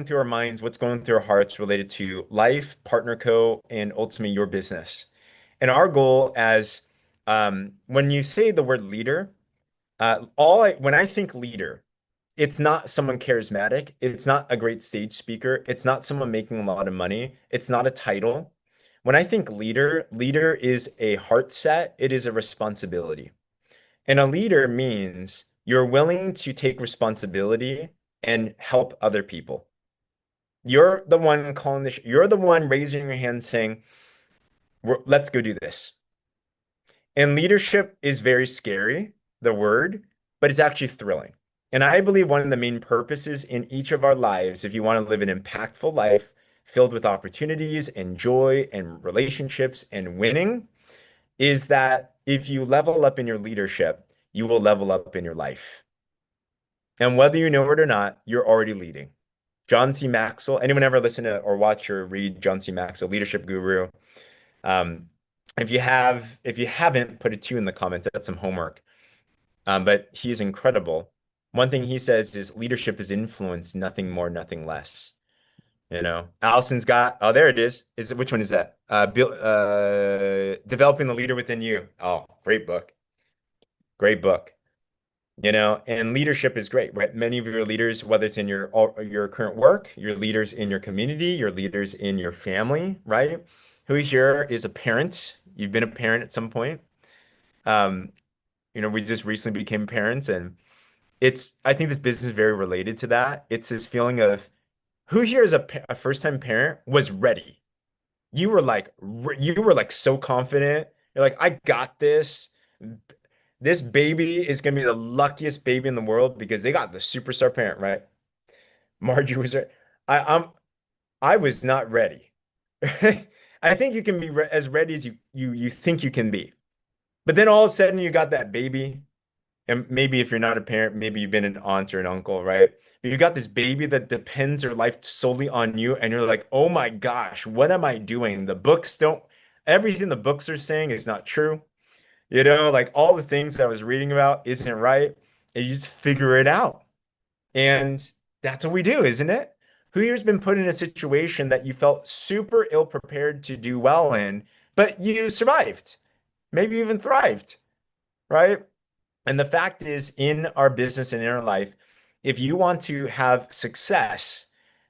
through our minds, what's going through our hearts related to life, partner co, and ultimately your business. And our goal as when you say the word leader, when I think leader, it's not someone charismatic. It's not a great stage speaker. It's not someone making a lot of money. It's not a title. When I think leader, leader is a heart set. It is a responsibility. And a leader means you're willing to take responsibility and help other people. You're the one calling you're the one raising your hand saying, let's go do this. And leadership is very scary, the word, but it's actually thrilling. And I believe one of the main purposes in each of our lives, if you want to live an impactful life filled with opportunities and joy and relationships and winning, is that if you level up in your leadership, you will level up in your life. And whether you know it or not, you're already leading. John C. Maxwell, anyone ever listen to or watch or read John C. Maxwell, leadership guru? Um, if you haven't, put a two in the comments. That's some homework. But he is incredible. One thing he says is leadership is influence, nothing more, nothing less. You know, Allison's got, oh, there it is. Is it, which one is that? Developing the Leader Within You. Oh, great book. Great book. You know, and leadership is great, right? Many of your leaders, whether it's in your current work, your leaders in your community, your leaders in your family, right? Who here is a parent? You've been a parent at some point. Um, we just recently became parents, and I think this business is very related to that. It's this feeling of who here is a first-time parent was ready. You were like so confident. You're like, I got this. This baby is gonna be the luckiest baby in the world because they got the superstar parent, right? Margie was right. I'm I was not ready. I think you can be re as ready as you think you can be. But then all of a sudden you got that baby, and maybe if you're not a parent, maybe you've been an aunt or an uncle, right? But you got this baby that depends their life solely on you, and you're like, oh my gosh, what am I doing? Everything the books are saying is not true. Like all the things I was reading about isn't right. And you just figure it out. And that's what we do, isn't it? Who here's been put in a situation that you felt super ill prepared to do well in, but you survived, maybe even thrived, right? And the fact is, in our business and in our life, if you want to have success,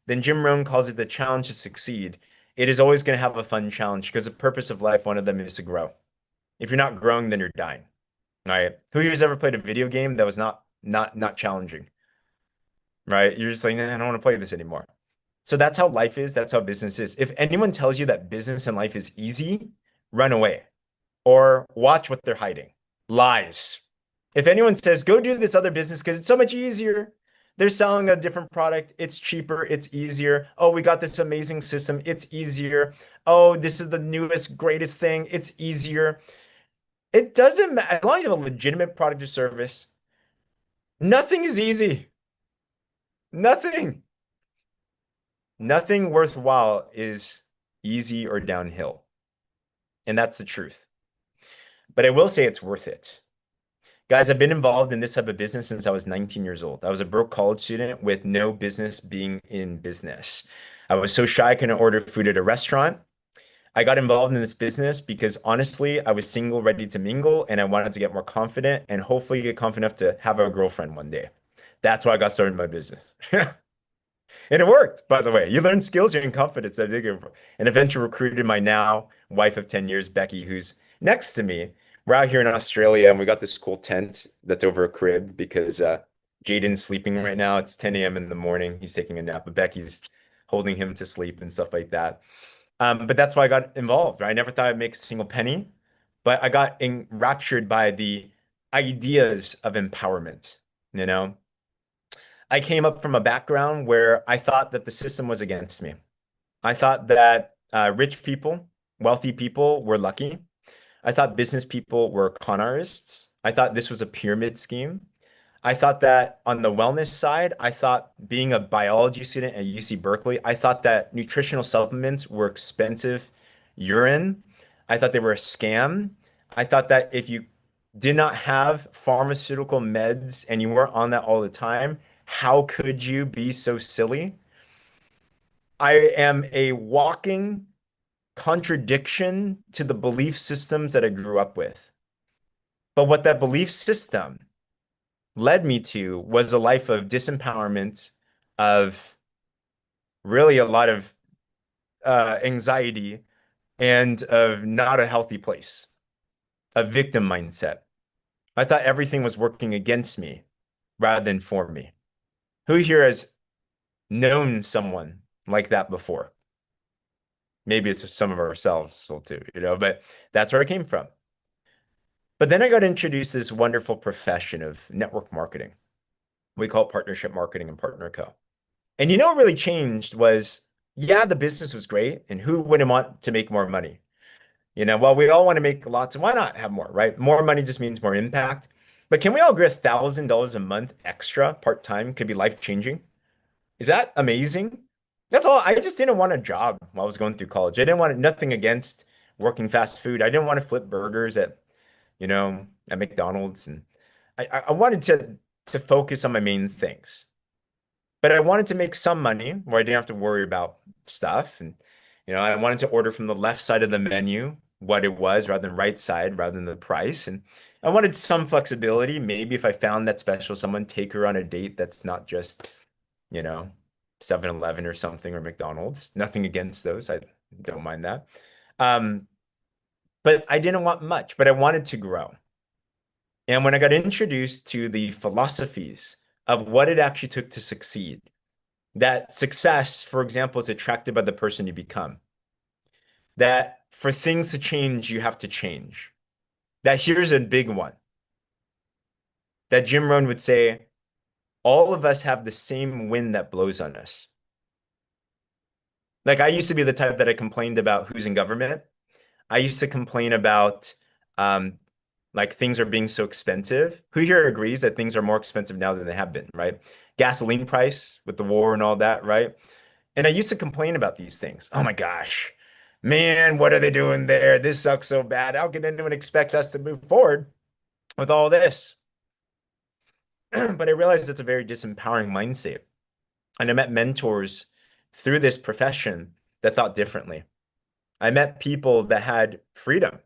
then Jim Rohn calls it the challenge to succeed. It is always going to have a fun challenge because the purpose of life, one of them is to grow. If you're not growing, then you're dying. Right? Who here's ever played a video game that was not challenging? Right? You're just like, nah, I don't want to play this anymore. So that's how life is. That's how business is. If anyone tells you that business and life is easy, run away or watch what they're hiding. Lies. If anyone says, go do this other business because it's so much easier, they're selling a different product. It's cheaper. It's easier. Oh, we got this amazing system. It's easier. Oh, this is the newest, greatest thing. It's easier. It doesn't matter. As long as you have a legitimate product or service, nothing is easy. Nothing. Nothing worthwhile is easy or downhill. And that's the truth. But I will say it's worth it. Guys, I've been involved in this type of business since I was 19 years old. I was a broke college student with no business being in business. I was so shy I couldn't order food at a restaurant. I got involved in this business because honestly, I was single, ready to mingle, and I wanted to get more confident and hopefully get confident enough to have a girlfriend one day. That's why I got started in my business. And it worked, by the way. You learn skills, you gain confidence. And eventually recruited my now wife of 10 years, Becky, who's next to me. We're out here in Australia and we got this cool tent that's over a crib because Jaden's sleeping right now. It's 10 a.m. in the morning. He's taking a nap, but Becky's holding him to sleep and stuff like that. But that's why I got involved, right? I never thought I'd make a single penny, but I got enraptured by the ideas of empowerment, you know? I came up from a background where I thought that the system was against me. I thought that rich people, wealthy people were lucky. I thought business people were con artists. I thought this was a pyramid scheme. I thought that on the wellness side, I thought being a biology student at UC Berkeley, I thought that nutritional supplements were expensive urine. I thought they were a scam. I thought that if you did not have pharmaceutical meds and you weren't on that all the time, how could you be so silly? I am a walking contradiction to the belief systems that I grew up with. But what that belief system led me to was a life of disempowerment, of really a lot of anxiety, and of not a healthy place, a victim mindset. I thought everything was working against me rather than for me. Who here has known someone like that before? Maybe it's some of ourselves so too, but that's where I came from. But then I got introduced to this wonderful profession of network marketing. We call it partnership marketing and partner co. And what really changed was, yeah, the business was great, and who wouldn't want to make more money? Well, we all want to make lots, and why not have more, right? More money just means more impact. But can we all agree $1,000 a month extra part-time could be life-changing? Is that amazing? That's all. I just didn't want a job while I was going through college. I didn't want nothing against working fast food. I didn't want to flip burgers at McDonald's, and I wanted to focus on my main things. But I wanted to make some money where I didn't have to worry about stuff. And, I wanted to order from the left side of the menu what it was rather than right side, rather than the price. And I wanted some flexibility. Maybe if I found that special someone, take her on a date that's not just, you know, 7-Eleven or something or McDonald's. Nothing against those. I don't mind that. Um, but I didn't want much, but I wanted to grow. And when I got introduced to the philosophies of what it actually took to succeed, that success, for example, is attracted by the person you become. That for things to change, you have to change. That here's a big one. That Jim Rohn would say, all of us have the same wind that blows on us. Like I used to be the type that I complained about who's in government. I used to complain about um, like things are being so expensive. Who here agrees that things are more expensive now than they have been, right? Gasoline price with the war and all that, right? And I used to complain about these things. Oh my gosh, man, what are they doing there? This sucks so bad. How can anyone expect us to move forward with all this? But I realized it's a very disempowering mindset. And I met mentors through this profession that thought differently. I met people that had freedom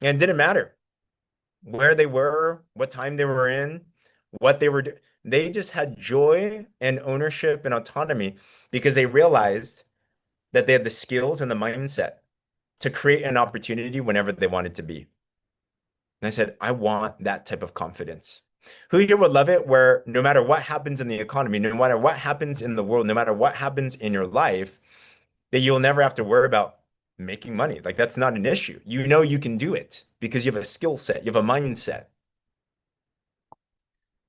and it didn't matter where they were, what time they were in, what they were doing. They just had joy and ownership and autonomy because they realized that they had the skills and the mindset to create an opportunity whenever they wanted to be. And I said, I want that type of confidence. Who here would love it where no matter what happens in the economy, no matter what happens in the world, no matter what happens in your life, that you'll never have to worry about making money. Like that's not an issue. You know you can do it because you have a skill set, you have a mindset.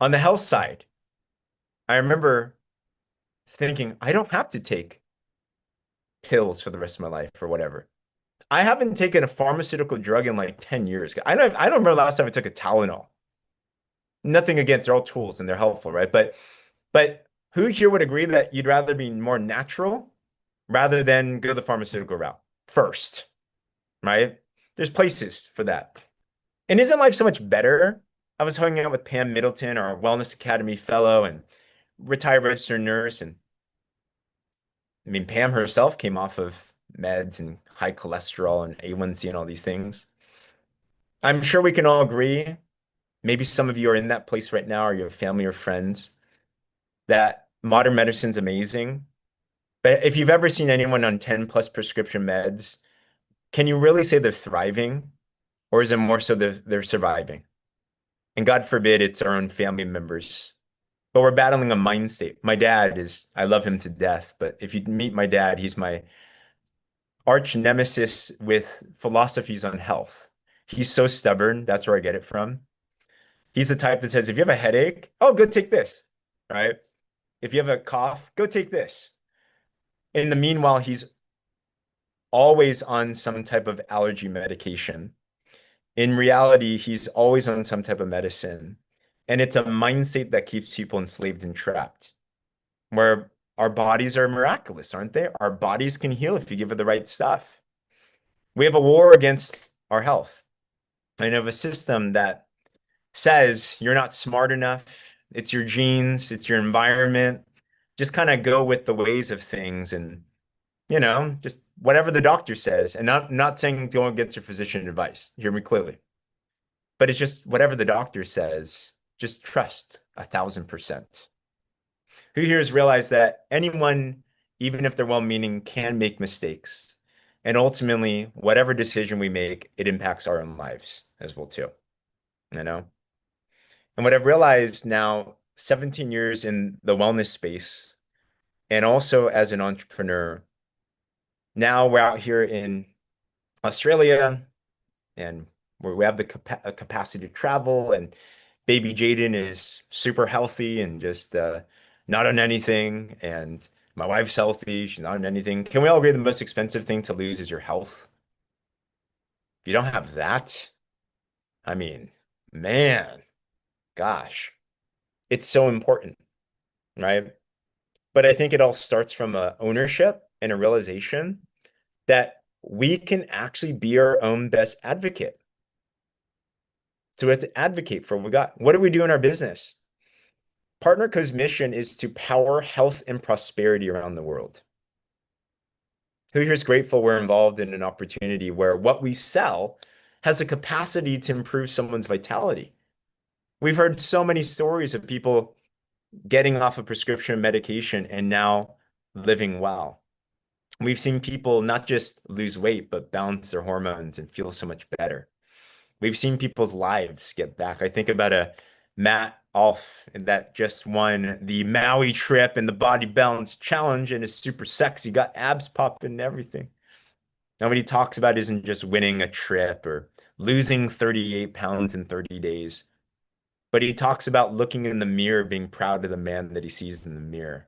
On the health side, I remember thinking, I don't have to take pills for the rest of my life or whatever. I haven't taken a pharmaceutical drug in like 10 years. I don't remember the last time I took a Tylenol. Nothing against, they're all tools and they're helpful, right? But who here would agree that you'd rather be more natural rather than go the pharmaceutical route first, right? There's places for that. And isn't life so much better? I was hanging out with Pam Middleton, our Wellness Academy fellow and retired registered nurse. And I mean, Pam herself came off of meds and high cholesterol and A1C and all these things. I'm sure we can all agree. Maybe some of you are in that place right now, or you have family or friends, that modern medicine's amazing. But if you've ever seen anyone on 10 plus prescription meds, can you really say they're thriving? Or is it more so they're surviving? And God forbid it's our own family members. But we're battling a mind state. My dad I love him to death, but if you meet my dad, he's my arch nemesis with philosophies on health. He's so stubborn. That's where I get it from. He's the type that says, if you have a headache, oh, go take this, right? If you have a cough, go take this. In the meanwhile, he's always on some type of allergy medication. In reality, he's always on some type of medicine. And it's a mindset that keeps people enslaved and trapped, where our bodies are miraculous, aren't they? Our bodies can heal if you give it the right stuff. We have a war against our health. And of a system that says you're not smart enough. It's your genes, it's your environment. just kind of go with the ways of things and, just whatever the doctor says. And not saying go against your physician advice. Hear me clearly. But it's just whatever the doctor says, just trust 1,000%. Who here has realized that anyone, even if they're well-meaning, can make mistakes. And ultimately, whatever decision we make, it impacts our own lives as well too, you know? And what I've realized now, 17 years in the wellness space, and also as an entrepreneur, now we're out here in Australia and where we have the capacity to travel, and baby Jaden is super healthy and just not on anything, and my wife's healthy, she's not on anything. Can we all agree the most expensive thing to lose is your health? If you don't have that, I mean, man, gosh, it's so important, right? But I think it all starts from a ownership and a realization that we can actually be our own best advocate. So we have to advocate for what we got. What do we do in our business? PartnerCo's mission is to power health and prosperity around the world. Who here is grateful we're involved in an opportunity where what we sell has the capacity to improve someone's vitality? We've heard so many stories of people getting off a prescription medication and now living well. We've seen people not just lose weight, but balance their hormones and feel so much better. We've seen people's lives get back. I think about a Matt Off that just won the Maui trip and the body balance challenge and is super sexy, got abs popping and everything. Now, what he talks about isn't just winning a trip or losing 38 pounds in 30 days, but he talks about looking in the mirror, being proud of the man that he sees in the mirror.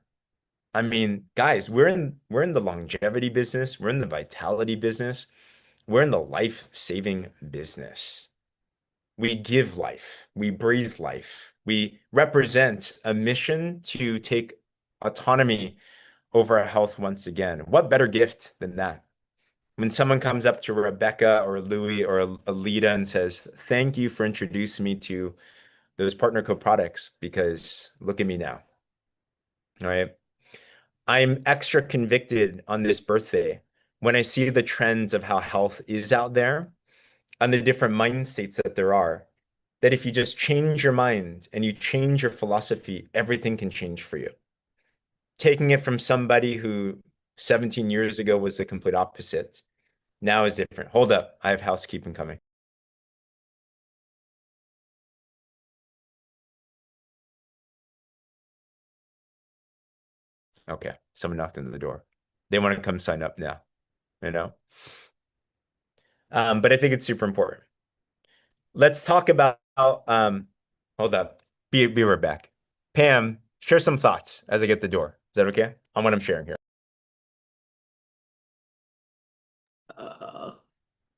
I mean, guys, we're in the longevity business, we're in the vitality business, we're in the life-saving business. We give life, we breathe life, we represent a mission to take autonomy over our health once again. What better gift than that? When someone comes up to Rebecca or Louie or Alita and says, "Thank you for introducing me to those PartnerCo products because look at me now." All right. I'm extra convicted on this birthday when I see the trends of how health is out there and the different mind states that there are. That if you just change your mind and you change your philosophy, everything can change for you. Taking it from somebody who 17 years ago was the complete opposite, now is different. Hold up, I have housekeeping coming. Okay, someone knocked on the door. They want to come sign up now, you know? But I think it's super important. Let's talk about hold up. Be right back. Pam, share some thoughts as I get the door. Is that okay? On what I'm sharing here.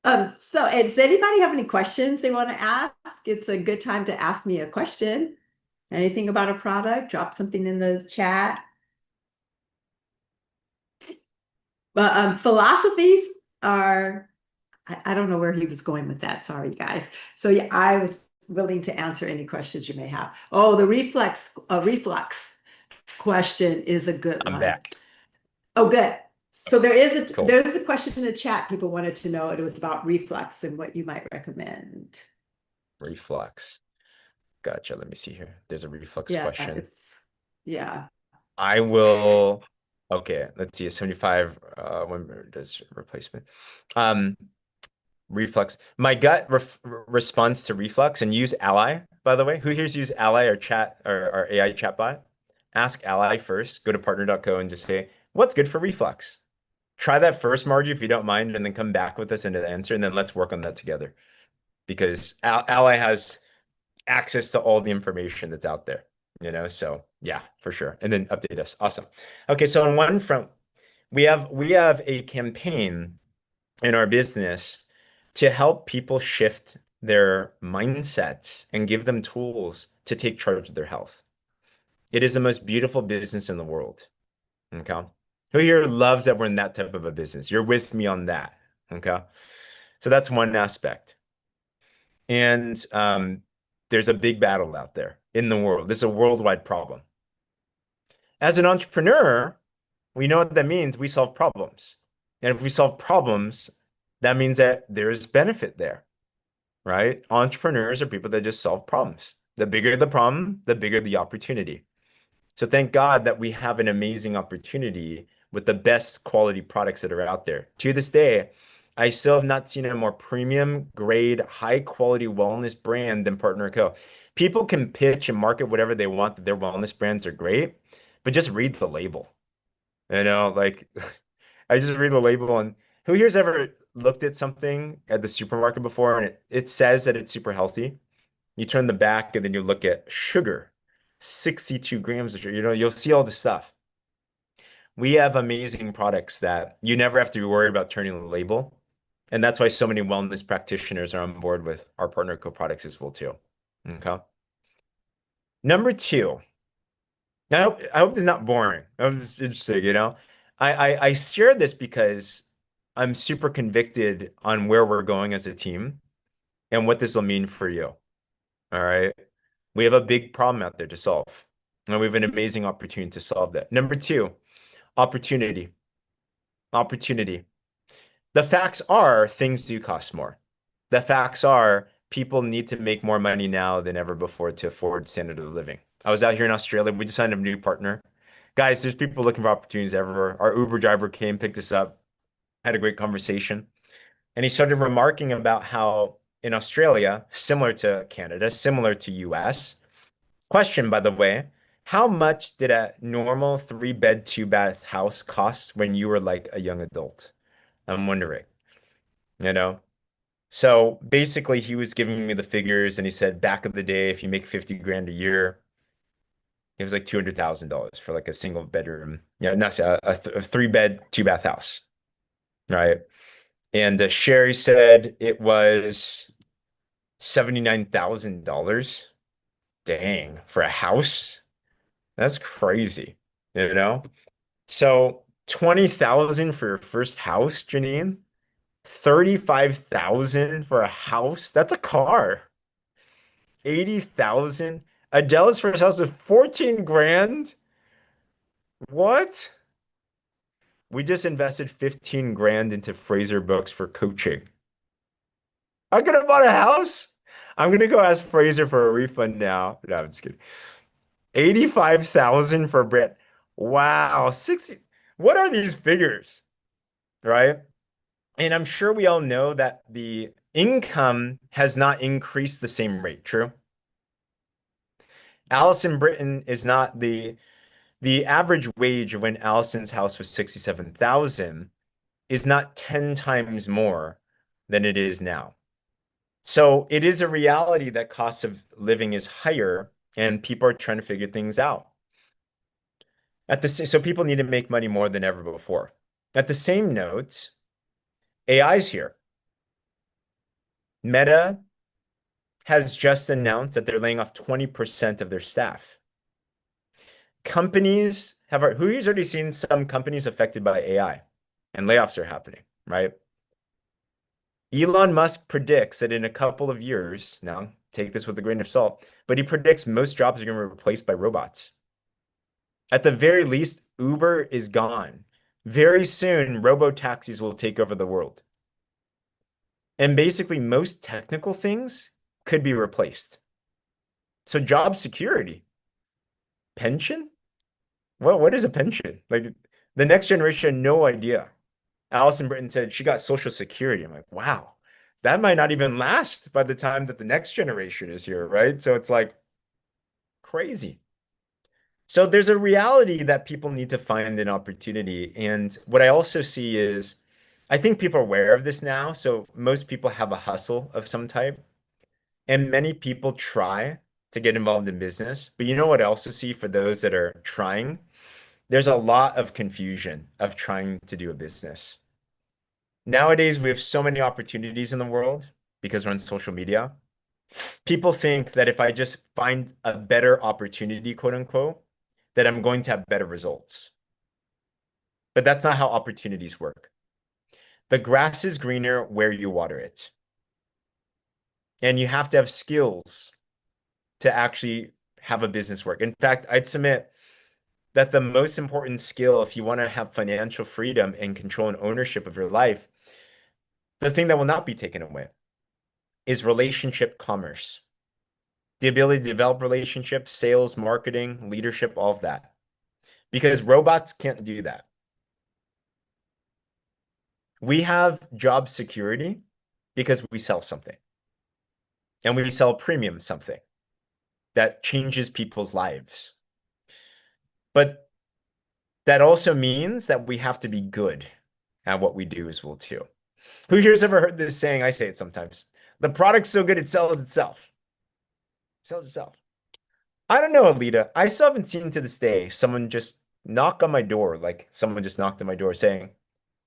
Uh, so, does anybody have any questions they want to ask? It's a good time to ask me a question. Anything about a product, drop something in the chat. But philosophies are, I don't know where he was going with that. Sorry, guys. So yeah, I was willing to answer any questions you may have. Oh, the reflux question is a good I'm one. back. Oh, good. So Cool. there's a question in the chat. People wanted to know. It was about reflux and what you might recommend. Reflux. Gotcha. Let me see here. There's a reflux Yeah, question. yeah. I will. Okay, let's see. A 75 when does replacement. Um, reflux. My gut response to reflux and use Ally, by the way. Who here's used Ally or chat or AI chatbot? Ask Ally first. Go to partner.co and just say, what's good for reflux? Try that first, Margie, if you don't mind, and then come back with us into the answer, and then let's work on that together. Because Ally has access to all the information that's out there, So yeah, for sure. And then update us. Awesome. Okay, so on one front, we have a campaign in our business to help people shift their mindsets and give them tools to take charge of their health. It is the most beautiful business in the world. Okay. Who here loves that we're in that type of a business? You're with me on that. Okay. So that's one aspect. And there's a big battle out there in the world. This is a worldwide problem. As an entrepreneur, we know what that means. We solve problems. And if we solve problems, that means that there's benefit there, right? Entrepreneurs are people that just solve problems. The bigger the problem, the bigger the opportunity. So thank God that we have an amazing opportunity with the best quality products that are out there. To this day, I still have not seen a more premium grade, high quality wellness brand than Partner Co. People can pitch and market whatever they want that their wellness brands are great, but just read the label. Like I just read the label and who here's ever looked at something at the supermarket before and it says that it's super healthy? You turn the back and then you look at sugar, 62 grams of sugar. You'll see all this stuff. We have amazing products that you never have to be worried about turning the label. And that's why so many wellness practitioners are on board with our partner co-products as well too. Okay. Number two, I hope this is not boring. I hope it's interesting. I share this because I'm super convicted on where we're going as a team and what this will mean for you. All right. We have a big problem out there to solve. And we have an amazing opportunity to solve that. Number two, opportunity. Opportunity. The facts are things do cost more. The facts are people need to make more money now than ever before to afford standard of living. I was out here in Australia. We just signed a new partner. Guys, there's people looking for opportunities everywhere. Our Uber driver came, picked us up, had a great conversation. And he started remarking about how in Australia, similar to Canada, similar to US, question, by the way, how much did a normal three-bed, two-bath house cost when you were like a young adult? I'm wondering, you know? So basically, he was giving me the figures and he said back in the day, if you make 50 grand a year, it was like $200,000 for like a single bedroom, yeah, not a three-bed, two-bath house, right? And Sherry said it was $79,000. Dang, for a house? That's crazy, you know? So 20,000 for your first house, Janine? 35,000 for a house? That's a car. 80,000. Adele's first house was 14 grand. What? We just invested 15 grand into Fraser Books for coaching. I could have bought a house. I'm gonna go ask Fraser for a refund now. No, I'm just kidding. 85,000 for Brett. Wow, 60. What are these figures? Right? And I'm sure we all know that the income has not increased the same rate. True. Allison Britton is not the average wage when Allison's house was 67,000 is not 10 times more than it is now. So it is a reality that cost of living is higher and people are trying to figure things out. So people need to make money more than ever before. At the same note, AI's here. Meta has just announced that they're laying off 20% of their staff. Companies who's already seen some companies affected by AI and layoffs are happening, right? Elon Musk predicts that in a couple of years, now take this with a grain of salt, but he predicts most jobs are going to be replaced by robots. At the very least, Uber is gone. Very soon, robo-taxis will take over the world. And basically, most technical things could be replaced. So job security, pension? Well, what is a pension? Like the next generation, no idea. Allison Britton said she got Social Security. I'm like, wow, that might not even last by the time that the next generation is here, right? So it's like crazy. So there's a reality that people need to find an opportunity. And what I also see is I think people are aware of this now. So most people have a hustle of some type. And many people try to get involved in business. But you know what I also see for those that are trying? There's a lot of confusion of trying to do a business. Nowadays, we have so many opportunities in the world because we're on social media. People think that if I just find a better opportunity, quote unquote, that I'm going to have better results. But that's not how opportunities work. The grass is greener where you water it. And you have to have skills to actually have a business work. In fact, I'd submit that the most important skill, if you want to have financial freedom and control and ownership of your life, the thing that will not be taken away is relationship commerce. The ability to develop relationships, sales, marketing, leadership, all of that. Because robots can't do that. We have job security because we sell something and we sell premium something that changes people's lives. But that also means that we have to be good at what we do as well too. Who here's ever heard this saying? I say it sometimes. The product's so good it sells itself. Sells itself. I don't know, Alita. I still haven't seen to this day someone just knock on my door, like someone just knocked on my door saying,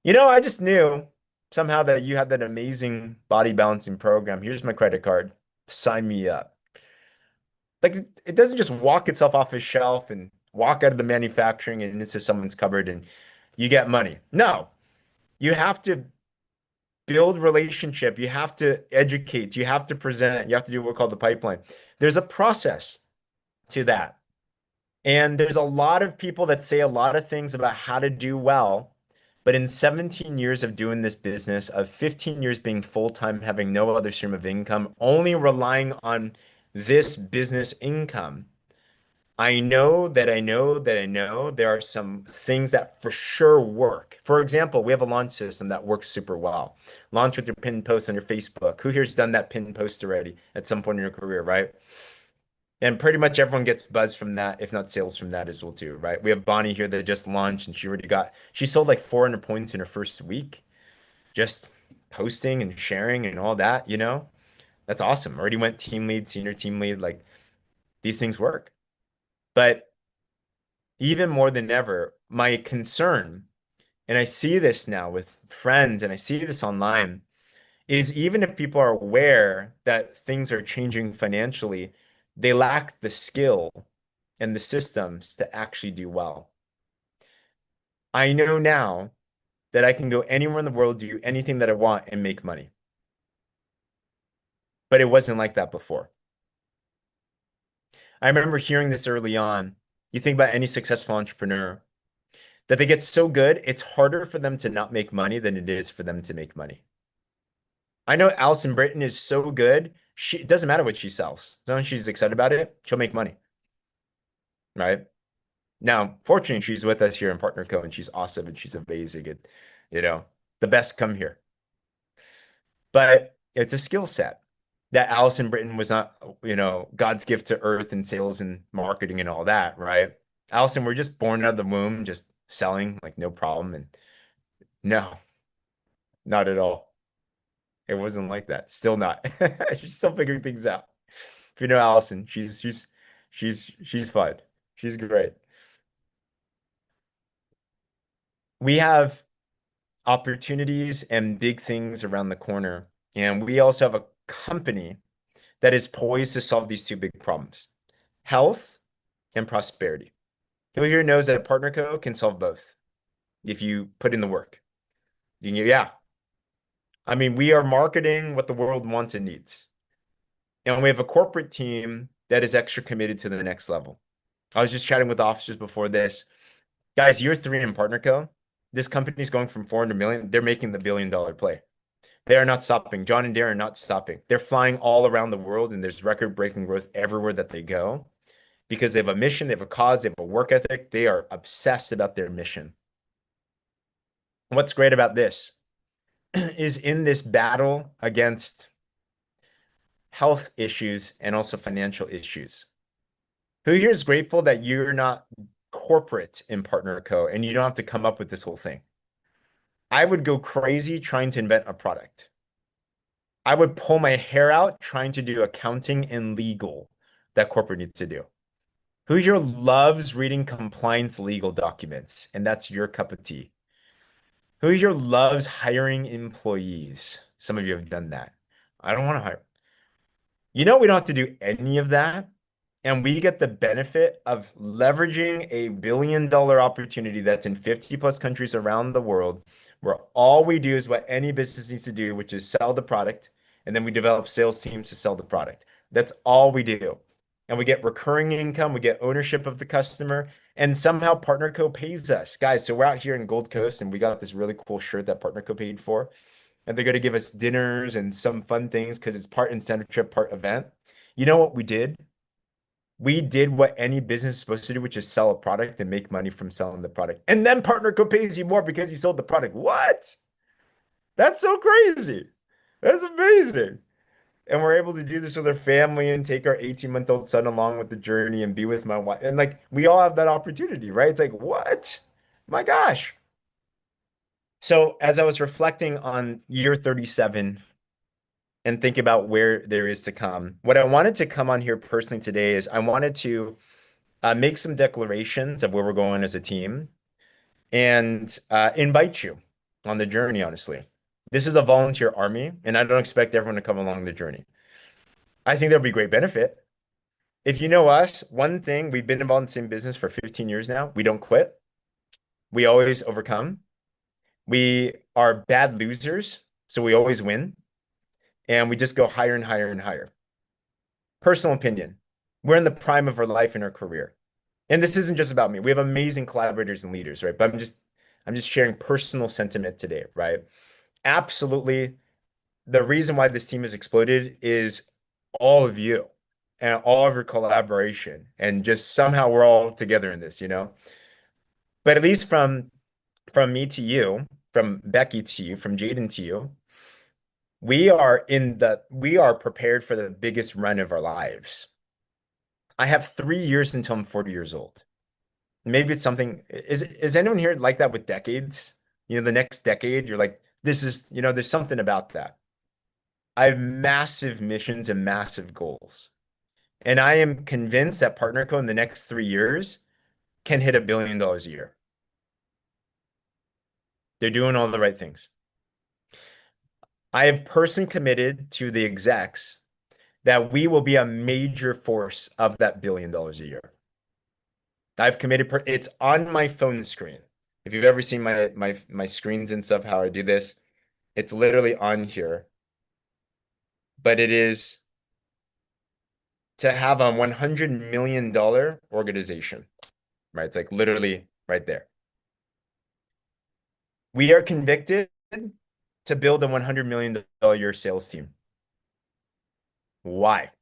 I just knew somehow that you had that amazing body balancing program. Here's my credit card. Sign me up. Like it doesn't just walk itself off a shelf and walk out of the manufacturing and into someone's cupboard and you get money. No, you have to build relationship. You have to educate. You have to present. You have to do what's called the pipeline. There's a process to that. And there's a lot of people that say a lot of things about how to do well. But in 17 years of doing this business, of 15 years being full-time, having no other stream of income, only relying on this business income, I know there are some things that for sure work. For example, we have a launch system that works super well. Launch with your pinned post on your Facebook. Who here's done that pinned post already at some point in your career, right? And pretty much everyone gets buzz from that, if not sales from that as well too, right? We have Bonnie here that just launched and she sold like 400 points in her first week, just posting and sharing and all that. That's awesome. Already went team lead, senior team lead, like these things work. But even more than ever, my concern, and I see this now with friends and I see this online, is even if people are aware that things are changing financially, they lack the skill and the systems to actually do well. I know now that I can go anywhere in the world, do anything that I want, and make money. But it wasn't like that before. I remember hearing this early on. You think about any successful entrepreneur, that they get so good, it's harder for them to not make money than it is for them to make money. I know Alison Britton is so good, it doesn't matter what she sells. As long as she's excited about it, she'll make money, right? Now, fortunately, she's with us here in Partner Co, and she's awesome and she's amazing. And, the best come here. But it's a skill set that Allison Britton was not, God's gift to earth and sales and marketing and all that, right? Allison, we're just born out of the womb, just selling, like no problem. And no, not at all. It wasn't like that. Still not. She's still figuring things out. If you know Allison, she's fun. She's great. We have opportunities and big things around the corner. And we also have a company that is poised to solve these two big problems, health and prosperity. Who here knows that a partner co can solve both if you put in the work? Yeah. I mean, we are marketing what the world wants and needs. And we have a corporate team that is extra committed to the next level. I was just chatting with officers before this. Guys, year 3 in partner co, this company is going from 400 million. They're making the billion-dollar play. They are not stopping. John and Darren are not stopping. They're flying all around the world, and there's record-breaking growth everywhere that they go because they have a mission, they have a cause, they have a work ethic. They are obsessed about their mission. What's great about this is in this battle against health issues and also financial issues. Who here is grateful that you're not corporate in Partner Co. and you don't have to come up with this whole thing? I would go crazy trying to invent a product. I would pull my hair out trying to do accounting and legal that corporate needs to do. Who here loves reading compliance legal documents? And that's your cup of tea. Who here loves hiring employees? Some of you have done that. I don't want to hire. We don't have to do any of that. And we get the benefit of leveraging a billion-dollar opportunity that's in 50 plus countries around the world, where all we do is what any business needs to do, which is sell the product. And then we develop sales teams to sell the product. That's all we do. And we get recurring income, we get ownership of the customer, And somehow PartnerCo pays us. Guys, so we're out here in Gold Coast and we got this really cool shirt that PartnerCo paid for. And they're going to give us dinners and some fun things because it's part incentive trip, part event. You know what we did? We did what any business is supposed to do, which is sell a product and make money from selling the product. And then PartnerCo pays you more because you sold the product. What? That's so crazy. That's amazing. And we're able to do this with our family and take our 18-month-old son along with the journey and be with my wife. And like we all have that opportunity, right? It's like, what? My gosh. So as I was reflecting on year 37 and think about where there is to come, what I wanted to come on here personally today is I wanted to make some declarations of where we're going as a team and invite you on the journey, honestly. This is a volunteer army, and I don't expect everyone to come along the journey. I think there'll be great benefit. If you know us, one thing, we've been involved in the same business for 15 years now. We don't quit. We always overcome. We are bad losers, so we always win. And we just go higher and higher and higher. Personal opinion. We're in the prime of our life in our career. And this isn't just about me. We have amazing collaborators and leaders, right? But I'm just sharing personal sentiment today, right? Absolutely. The reason why this team has exploded is all of you and all of your collaboration. And just somehow we're all together in this, you know? But at least from me to you, from Becky to you, from Jaden to you, we are prepared for the biggest run of our lives. I have 3 years until I'm 40 years old. Maybe it's something, is anyone here like that with decades? You know, the next decade, you're like, this is, there's something about that. I have massive missions and massive goals. And I am convinced that PartnerCo in the next 3 years can hit $1 billion a year. They're doing all the right things. I have personally committed to the execs that we will be a major force of that $1 billion a year. I've committed, it's on my phone screen. If you've ever seen my screens and stuff, how I do this, it's literally on here. But it is to have a $100 million organization, right? It's like literally right there. We are convicted to build a $100 million a year sales team. Why?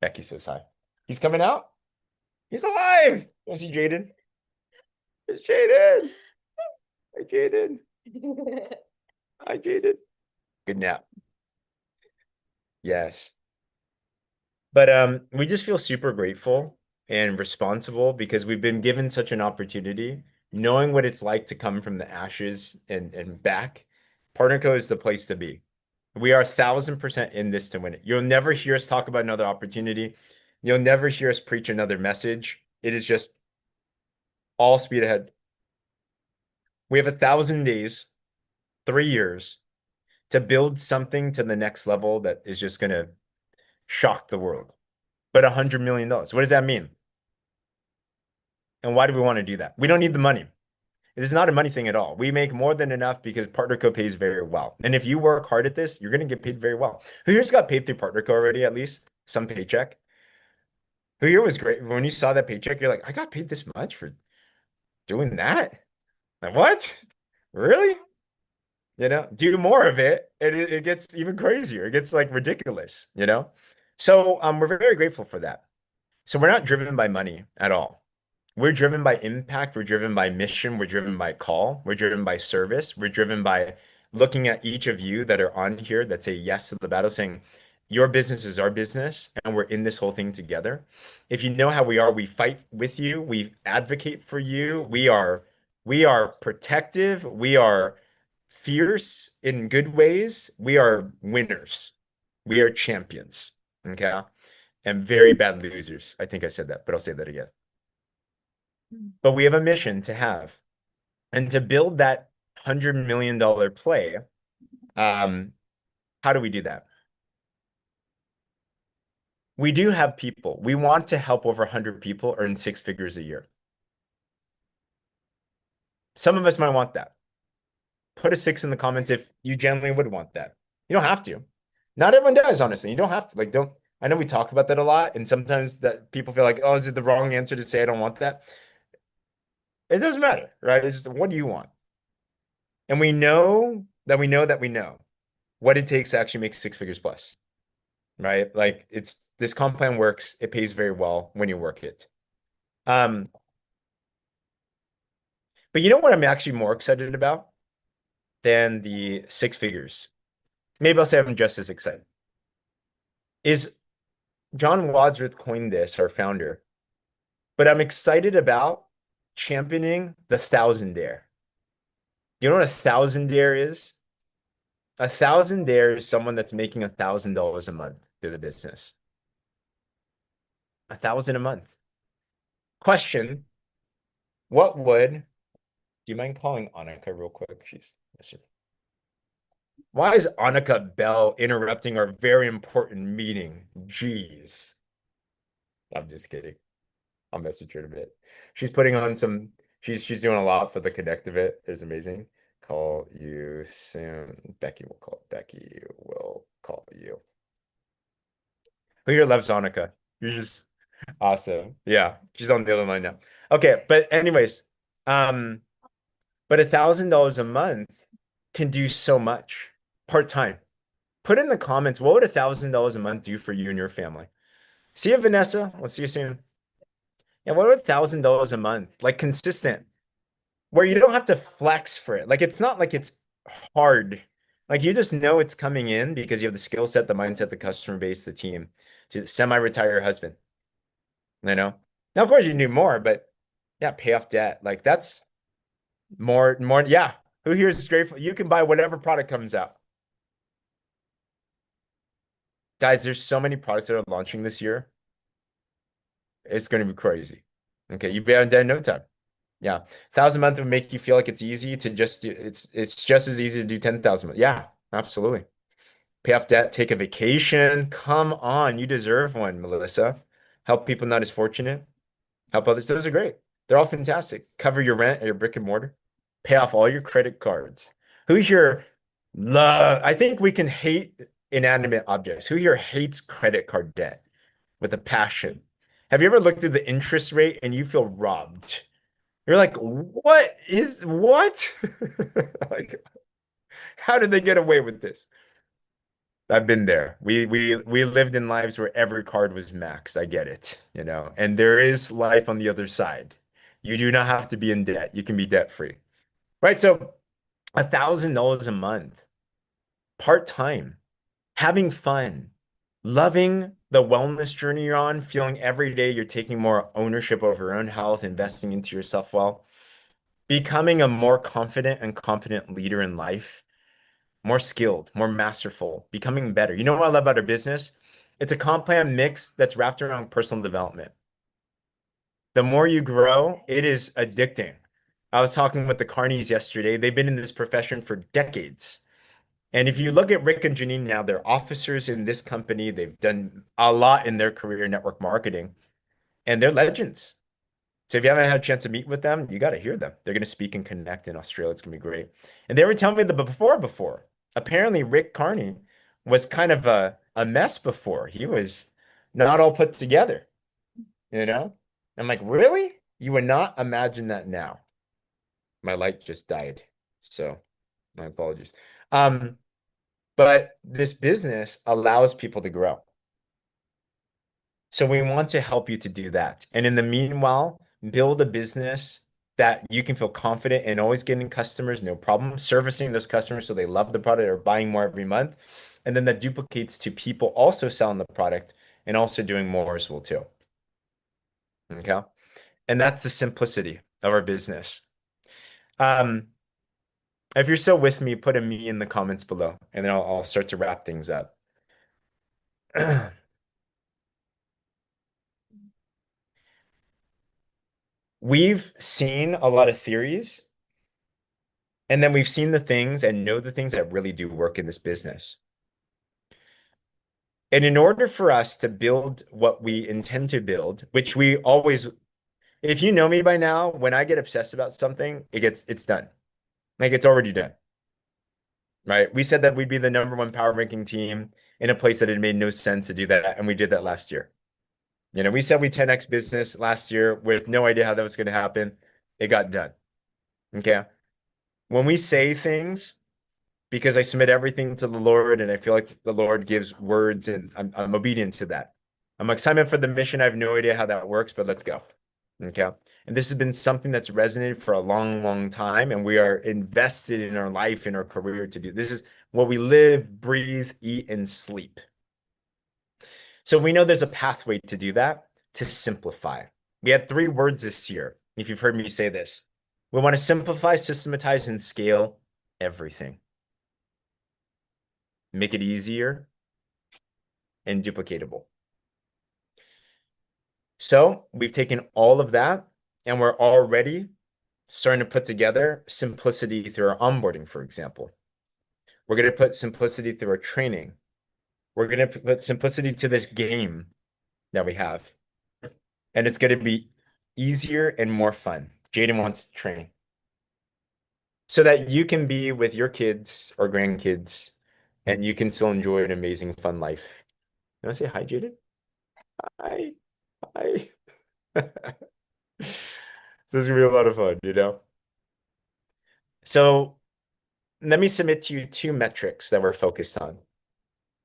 Becky says hi. He's coming out. He's alive. I see Jaden. It's Jaden. Hi, Jaden. Hi, Jaden. Good nap. Yes. But we just feel super grateful and responsible because we've been given such an opportunity, knowing what it's like to come from the ashes and back. PartnerCo is the place to be. We are 1,000% in this to win it. You'll never hear us talk about another opportunity. You'll never hear us preach another message. It is just all speed ahead. We have 1,000 days, 3 years to build something to the next level that is just going to shock the world. But $100 million. What does that mean? And why do we want to do that? We don't need the money. It is not a money thing at all. We make more than enough because PartnerCo pays very well. And if you work hard at this, you're going to get paid very well. Who here's got paid through PartnerCo already, at least? Some paycheck? Who here was great? When you saw that paycheck, you're like, I got paid this much for doing that? Like, what? Really? Do more of it, and it gets even crazier. It gets like ridiculous. So we're very grateful for that. So we're not driven by money at all. We're driven by impact. We're driven by mission. We're driven by call. We're driven by service. We're driven by looking at each of you that are on here that say yes to the battle, saying, your business is our business, and we're in this whole thing together. If you know how we are, we fight with you. We advocate for you. We are protective. We are fierce in good ways. We are winners. We are champions. Okay. And very bad losers. I think I said that, but I'll say that again. But we have a mission to have. And to build that $100 million play, how do we do that? We do have people. We want to help over 100 people earn 6 figures a year. Some of us might want that. Put a 6 in the comments if you genuinely would want that. You don't have to. Not everyone does, honestly. You don't have to. Like, don't. I know we talk about that a lot, and sometimes that people feel like, oh, is it the wrong answer to say I don't want that? It doesn't matter, right? It's just what do you want? And we know that we know that we know what it takes to actually make 6 figures plus, right? Like it's this comp plan works. It pays very well when you work it. Um, but you know what I'm actually more excited about than the 6 figures? Maybe I'll say I'm just as excited. Is John Wadsworth coined this, our founder, but I'm excited about championing the thousandaire. Do you know what a thousandaire is? A thousandaire is someone that's making $1,000 a month through the business. 1,000 a month. Question, what would, do you mind calling Annika real quick? She's, yes, sir. Why is Annika Bell interrupting our very important meeting? Jeez. I'm just kidding. I'll message her in a bit. She's putting on some, she's doing a lot for the Connect of it. It's amazing. Call you soon. Becky will call. Becky will call you. Who here loves Annika? You're just awesome. Yeah, she's on the other line now. Okay, but anyways, um, but $1,000 a month can do so much part-time. Put in the comments, what would $1,000 a month do for you and your family? See you, Vanessa. We'll see you soon. Yeah, what would $1,000 a month? Like consistent, where you don't have to flex for it. Like it's not like it's hard. Like you just know it's coming in because you have the skill set, the mindset, the customer base, the team to semi-retire your husband, you know? Now, of course, you can do more, but yeah, pay off debt. Like that's more. Yeah. Who here is grateful? You can buy whatever product comes out. Guys, there's so many products that are launching this year. It's going to be crazy. Okay, you be on debt in no time. Yeah, 1,000 a month would make you feel like it's easy to just do. It's just as easy to do 10,000 a month. Yeah, absolutely. Pay off debt, take a vacation. Come on, you deserve one, Melissa. Help people not as fortunate. Help others. Those are great. They're all fantastic. Cover your rent at your brick and mortar. Pay off all your credit cards. Who here love? I think we can hate inanimate objects. Who here hates credit card debt with a passion? Have you ever looked at the interest rate and you feel robbed? You're like, what? Like, how did they get away with this? I've been there. We lived in lives where every card was maxed. I get it, you know. And there is life on the other side. You do not have to be in debt. You can be debt free. Right? So $1,000 a month, part-time, having fun, loving the wellness journey you're on, feeling every day you're taking more ownership over your own health, investing into yourself well, becoming a more confident and competent leader in life, more skilled, more masterful, becoming better. You know what I love about our business? It's a comp plan mix that's wrapped around personal development. The more you grow, it is addicting. I was talking with the Carneys yesterday. They've been in this profession for decades. And if you look at Rick and Janine now, they're officers in this company. They've done a lot in their career in network marketing, and they're legends. So if you haven't had a chance to meet with them, you got to hear them. They're going to speak and connect in Australia. It's going to be great. And they were telling me the before. Apparently, Rick Carney was kind of a mess before. He was not all put together, you know? I'm like, really? You would not imagine that now. My light just died. So my apologies. But this business allows people to grow. So we want to help you to do that. And in the meanwhile, build a business that you can feel confident in always getting customers, no problem, servicing those customers so they love the product or buying more every month. And then that duplicates to people also selling the product and also doing more as well too. Okay. And that's the simplicity of our business. Um, if you're still with me, put a me in the comments below, and then I'll start to wrap things up. We've seen a lot of theories, and then we've seen the things and know the things that really do work in this business. And in order for us to build what we intend to build, which we always, if you know me by now, when I get obsessed about something, it's done. Like it's already done, right? We said that we'd be the #1 power ranking team in a place that it made no sense to do that, and we did that last year. You know, we said we 10x business last year with no idea how that was going to happen. It got done. Okay. When we say things, because I submit everything to the Lord and I feel like the Lord gives words and I'm obedient to that. I'm like, Simon, for the mission. I have no idea how that works, but let's go. Okay. And this has been something that's resonated for a long, long time. And we are invested in our life, in our career to do. This is what we live, breathe, eat, and sleep. So we know there's a pathway to do that, to simplify. We had three words this year, if you've heard me say this. We want to simplify, systematize, and scale everything. Make it easier and duplicatable. So we've taken all of that and we're already starting to put together simplicity through our onboarding, for example. We're going to put simplicity through our training. We're going to put simplicity to this game that we have. And it's going to be easier and more fun. Jaden wants to train so that you can be with your kids or grandkids and you can still enjoy an amazing, fun life. You want to say hi, Jaden? Hi. Hi. So it's gonna be a lot of fun, you know? So let me submit to you two metrics that we're focused on.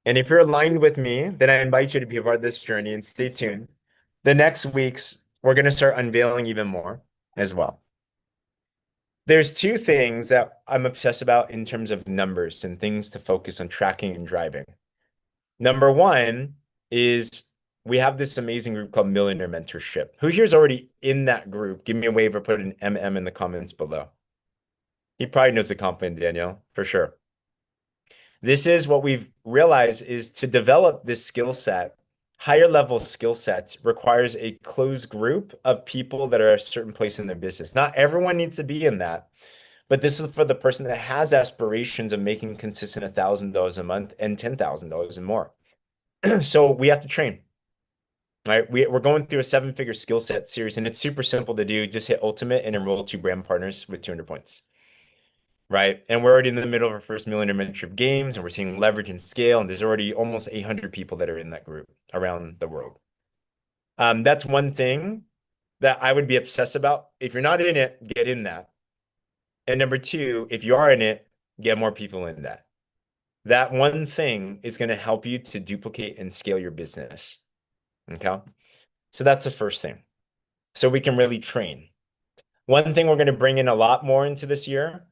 And if you're aligned with me, then I invite you to be a part of this journey and stay tuned. The next weeks, we're going to start unveiling even more as well. There's two things that I'm obsessed about in terms of numbers and things to focus on tracking and driving. Number one is we have this amazing group called Millionaire Mentorship. Who here's already in that group? Give me a wave or put an MM in the comments below. He probably knows the compliment, Danielle, for sure. This is what we've realized is to develop this skill set, higher level skill sets requires a closed group of people that are at a certain place in their business. Not everyone needs to be in that, but this is for the person that has aspirations of making consistent $1,000 a month and $10,000 and more. So we have to train, right? We're going through a seven-figure skill set series, and it's super simple to do. Just hit ultimate and enroll two brand partners with 200 points. Right. And we're already in the middle of our first Millionaire Mentorship games, and we're seeing leverage and scale. And there's already almost 800 people that are in that group around the world. That's one thing that I would be obsessed about. If you're not in it, get in that. And number two, if you are in it, get more people in that. That one thing is going to help you to duplicate and scale your business. Okay. So that's the first thing. So we can really train. One thing we're going to bring in a lot more into this year.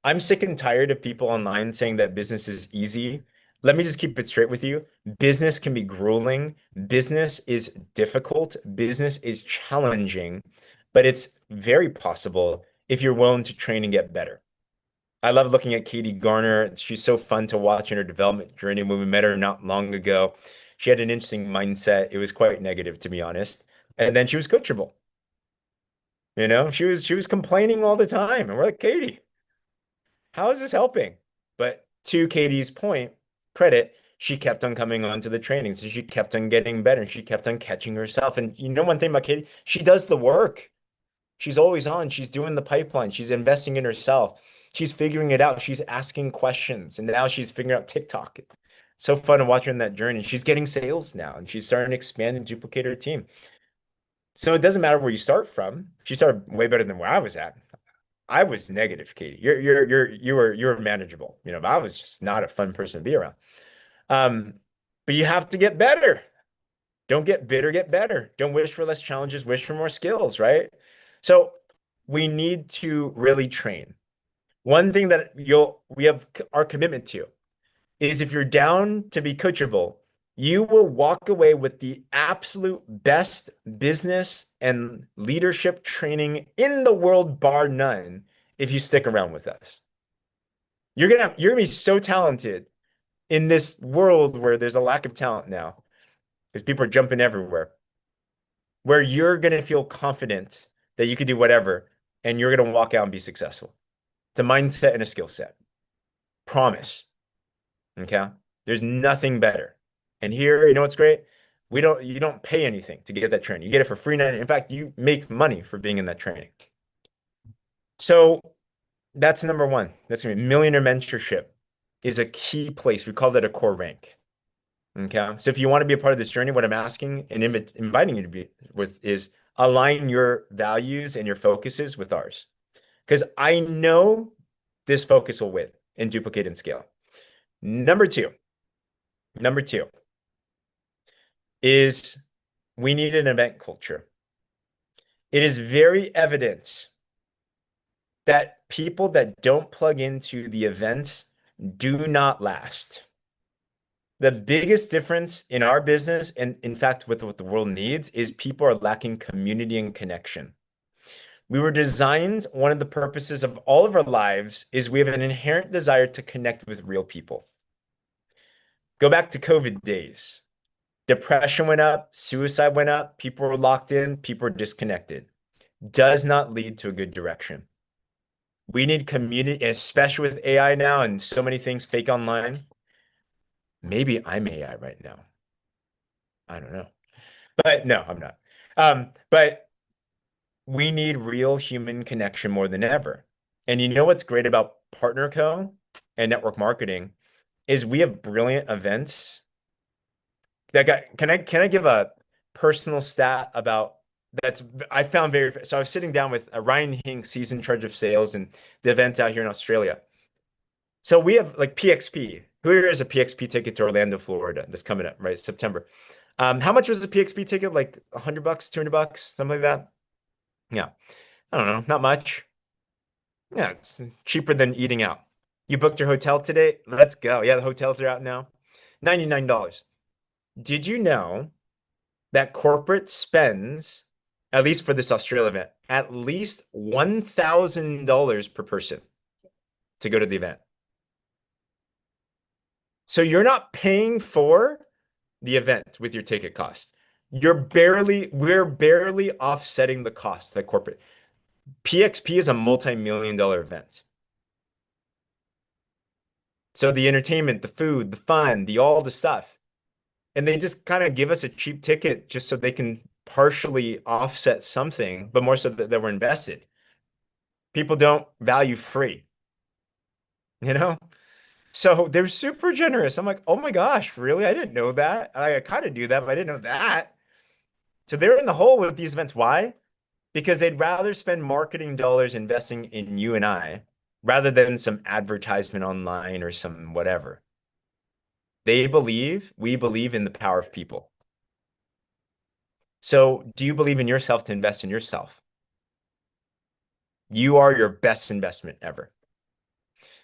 I'm sick and tired of people online saying that business is easy. Let me just keep it straight with you. Business can be grueling. Business is difficult. Business is challenging, but it's very possible if you're willing to train and get better. I love looking at Katie Garner. She's so fun to watch in her development journey. When we met her not long ago, she had an interesting mindset. It was quite negative, to be honest. And then she was coachable. You know, she was complaining all the time. And we're like, Katie, how is this helping? But to Katie's point, credit, she kept on coming on to the training. So she kept on getting better and she kept on catching herself. And you know one thing about Katie, she does the work. She's always on. She's doing the pipeline. She's investing in herself. She's figuring it out. She's asking questions. And now she's figuring out TikTok. So fun to watch her in that journey. She's getting sales now and she's starting to expand and duplicate her team. So it doesn't matter where you start from. She started way better than where I was at. I was negative, Katie. You were manageable. You know, but I was just not a fun person to be around. Um, but you have to get better. Don't get bitter, get better. Don't wish for less challenges, wish for more skills, right? So we need to really train. One thing that we have our commitment to is if you're down to be coachable, you will walk away with the absolute best business and leadership training in the world, bar none, if you stick around with us. You're gonna be so talented in this world where there's a lack of talent now, because people are jumping everywhere, where you're gonna feel confident that you can do whatever and you're gonna walk out and be successful. It's a mindset and a skill set. Promise. Okay. There's nothing better. And here, you know what's great? You don't pay anything to get that training. You get it for free. In fact, you make money for being in that training. So that's number one. That's gonna be millionaire mentorship is a key place. We call that a core rank. Okay. So if you want to be a part of this journey, what I'm asking and inviting you to be with is align your values and your focuses with ours. Because I know this focus will win and duplicate and scale. Number two, number two is we need an event culture. It is very evident that people that don't plug into the events do not last. The biggest difference in our business, and in fact, with what the world needs, is people are lacking community and connection. We were designed, one of the purposes of all of our lives is we have an inherent desire to connect with real people. Go back to COVID days. Depression went up, suicide went up, people were locked in, people were disconnected. Does not lead to a good direction. We need community, especially with AI now and so many things fake online. Maybe I'm AI right now. I don't know. But no, I'm not. But we need real human connection more than ever. And you know what's great about Partner Co and network marketing is we have brilliant events that got, can I give a personal stat about that's I found very so I was sitting down with Ryan Hinks, he's in charge of sales and the events out here in Australia. So we have like PXP. Who here has a PXP ticket to Orlando, Florida that's coming up, right? September. How much was the PXP ticket? Like $100, $200, something like that? Yeah. I don't know, not much. Yeah, it's cheaper than eating out. You booked your hotel today? Let's go. Yeah, the hotels are out now. $99. Did you know that corporate spends, at least for this Australia event, at least $1,000 per person to go to the event? So you're not paying for the event with your ticket cost. We're barely offsetting the cost that corporate. PXP is a multi-million dollar event. So the entertainment, the food, the fun, the all the stuff. And they just kind of give us a cheap ticket just so they can partially offset something, but more so that we're invested. People don't value free, you know? So they're super generous. I'm like, oh my gosh, really? I didn't know that. I kind of knew that, but I didn't know that. So they're in the hole with these events. Why? Because they'd rather spend marketing dollars investing in you and I rather than some advertisement online or some whatever. We believe in the power of people. So do you believe in yourself to invest in yourself? You are your best investment ever.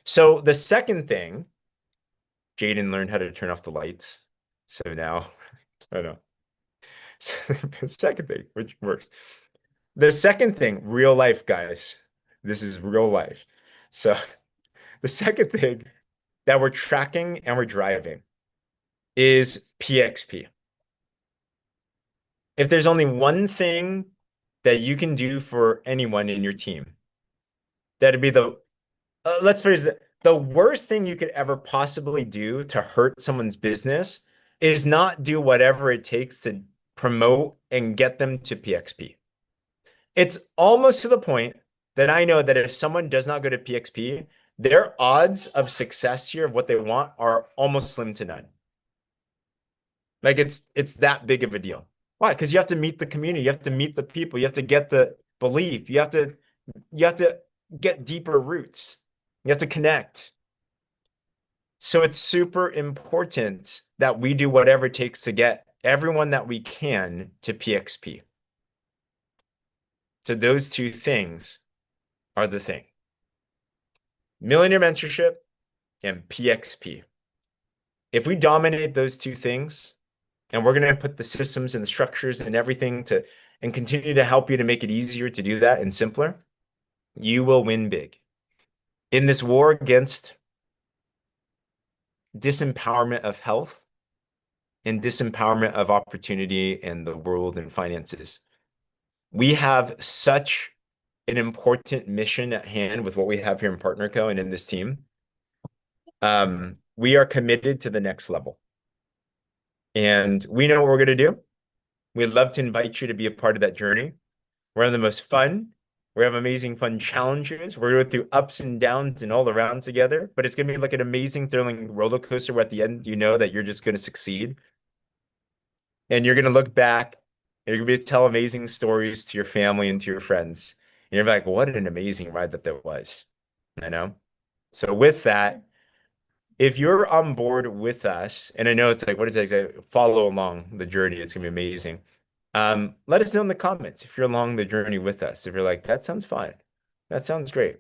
So the second thing, Jaden learned how to turn off the lights. So now, I know. So the second thing, which works. The second thing, real life, guys. This is real life. So the second thing that we're tracking and we're driving is PXP. If there's only one thing that you can do for anyone in your team, that'd be let's phrase it, the worst thing you could ever possibly do to hurt someone's business is not do whatever it takes to promote and get them to PXP. It's almost to the point that I know that if someone does not go to PXP, their odds of success here of what they want are almost slim to none. Like it's that big of a deal. Why? Because you have to meet the community, you have to meet the people, you have to get the belief, you have to get deeper roots. You have to connect. So it's super important that we do whatever it takes to get everyone that we can to PXP. So those two things are the thing. Millionaire mentorship and PXP. If we dominate those two things, and we're going to put the systems and the structures and everything to and continue to help you to make it easier to do that and simpler, you will win big. In this war against disempowerment of health and disempowerment of opportunity in the world and finances, we have such an important mission at hand with what we have here in PartnerCo and in this team. We are committed to the next level. And we know what we're going to do. We'd love to invite you to be a part of that journey. We're having the most fun. We have amazing fun challenges. We're going through ups and downs and all around together, but it's going to be like an amazing, thrilling roller coaster where at the end, you know that you're just going to succeed. And you're going to look back You're gonna be able to tell amazing stories to your family and to your friends. And you're like, what an amazing ride that was. I know. So with that, if you're on board with us, and I know it's like, what is it? Follow along the journey. It's gonna be amazing. Let us know in the comments if you're along the journey with us. If you're like, that sounds fine. That sounds great.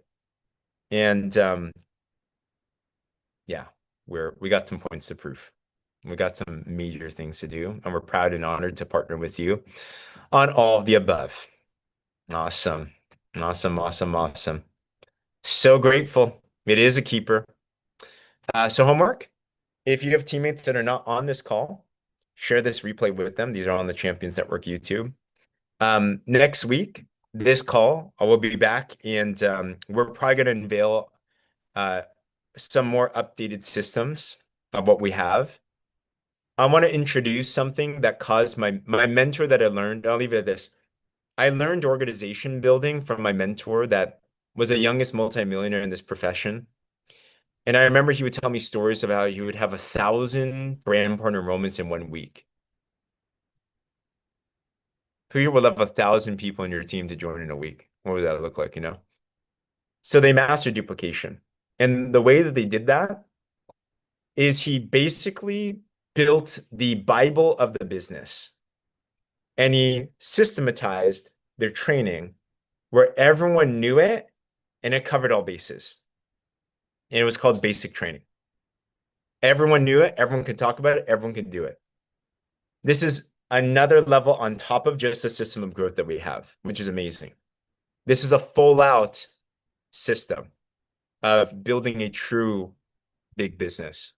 And yeah, we got some points to prove. We got some major things to do, and we're proud and honored to partner with you on all of the above. Awesome. Awesome, awesome, awesome. So grateful. It is a keeper. So homework, if you have teammates that are not on this call, share this replay with them. These are on the Champions Network YouTube. Next week, this call, I will be back and we're probably going to unveil uh, some more updated systems of what we have. I want to introduce something that caused my mentor that I learned. I'll leave it at this. I learned organization building from my mentor that was the youngest multimillionaire in this profession. And I remember he would tell me stories about how you would have 1,000 brand partner moments in 1 week. Who here would have 1,000 people in your team to join in a week? What would that look like, you know? So they mastered duplication. And the way that they did that is he basically built the Bible of the business. And he systematized their training where everyone knew it and it covered all bases. And it was called basic training. Everyone knew it, everyone could talk about it, everyone could do it. This is another level on top of just the system of growth that we have, which is amazing. This is a full out system of building a true big business.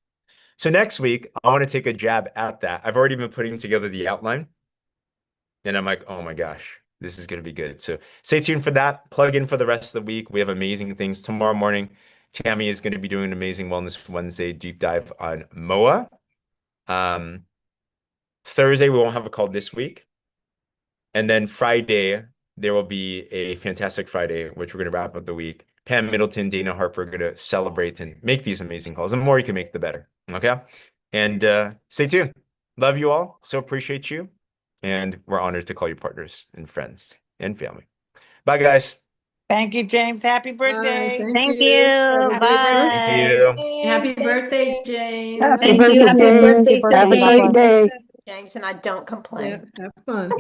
So next week, I want to take a jab at that. I've already been putting together the outline, and I'm like, oh my gosh, this is going to be good. So stay tuned for that. Plug in for the rest of the week. We have amazing things. Tomorrow morning, Tammy is going to be doing an amazing Wellness Wednesday deep dive on MOA. Thursday, we won't have a call this week. And then Friday, there will be a fantastic Friday, which we're going to wrap up the week. Pam Middleton, Dana Harper are going to celebrate and make these amazing calls. The more you can make, the better. Okay. And stay tuned. Love you all. So appreciate you. And we're honored to call you partners and friends and family. Bye, guys. Thank you, James. Happy birthday. Thank you. Happy Bye. Thank birthday. you. Happy Thank birthday, you. James. Thank you. Happy birthday, Have a great James. day. James, and I don't complain. Yeah, have fun.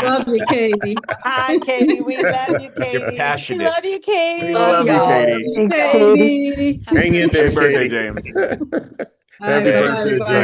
Love Love you, Katie. Hi, Katie. We love you, You're Katie. We passionate. love you, Katie. We love you, y'all. Katie. Love you, Thanks, Katie. Hang in there, Happy birthday, Katie. James. All right, Happy bye, birthday, everybody.